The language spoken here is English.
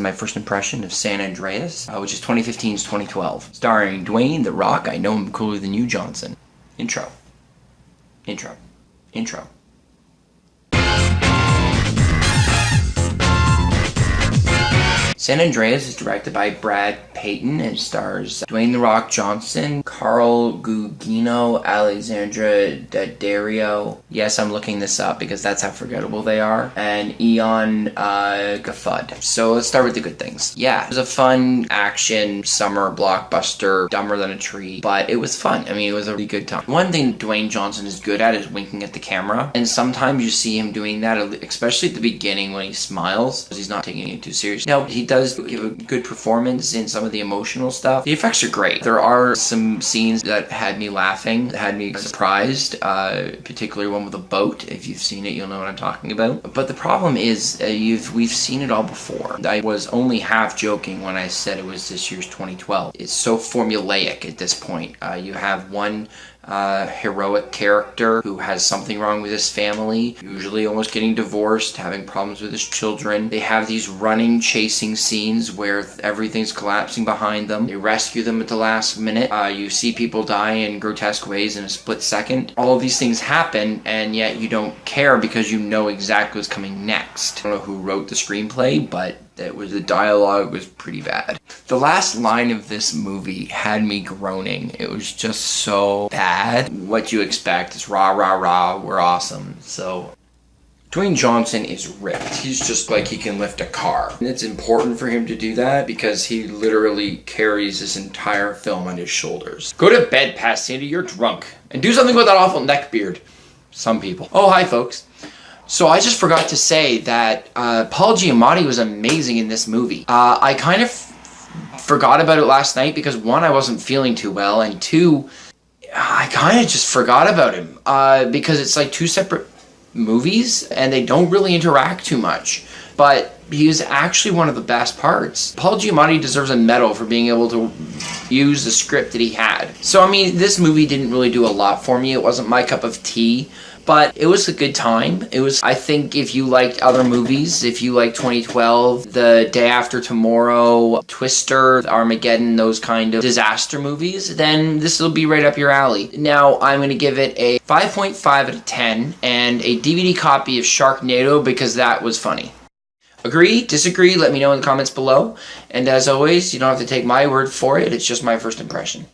My first impression of San Andreas, which is 2015's 2012. Starring Dwayne "The Rock, I Know Him Cooler Than You" Johnson. Intro. Intro. Intro. San Andreas is directed by Brad Payton and stars Dwayne "The Rock" Johnson, Carl Gugino, Alexandra Daddario. Yes, I'm looking this up because that's how forgettable they are. And Eon Gaffud. So let's start with the good things. Yeah, it was a fun action summer blockbuster, dumber than a tree, but it was fun. I mean, it was a really good time. One thing Dwayne Johnson is good at is winking at the camera, and sometimes you see him doing that, especially at the beginning when he smiles, because he's not taking it too seriously. Now, he does give a good performance in some of the emotional stuff. The effects are great. There are some scenes that had me laughing, that had me surprised, particularly one with a boat. If you've seen it, you'll know what I'm talking about. But the problem is, we've seen it all before. I was only half joking when I said it was this year's 2012. It's so formulaic at this point. You have one heroic character who has something wrong with his family, usually almost getting divorced, having problems with his children. They have these running, chasing scenes where everything's collapsing behind them. They rescue them at the last minute. You see people die in grotesque ways in a split second. All of these things happen, and yet you don't care because you know exactly what's coming next. I don't know who wrote the screenplay, but the dialogue was pretty bad. The last line of this movie had me groaning. It was just so bad. What you expect is rah, rah, rah, we're awesome. So Dwayne Johnson is ripped. He's just like he can lift a car. And it's important for him to do that because he literally carries this entire film on his shoulders. Go to bed, Pat Sandy, you're drunk. And do something with that awful neck beard. Some people. Oh, hi folks. So I just forgot to say that Paul Giamatti was amazing in this movie. I kind of forgot about it last night because one, I wasn't feeling too well, and two, I kind of just forgot about him because it's like two separate movies and they don't really interact too much. But he is actually one of the best parts. Paul Giamatti deserves a medal for being able to use the script that he had. So I mean, this movie didn't really do a lot for me. It wasn't my cup of tea. But it was a good time. I think if you liked other movies, if you like 2012, The Day After Tomorrow, Twister, Armageddon, those kind of disaster movies, then this will be right up your alley. Now, I'm going to give it a 5.5 out of 10 and a DVD copy of Sharknado because that was funny. Agree? Disagree? Let me know in the comments below. And as always, you don't have to take my word for it. It's just my first impression.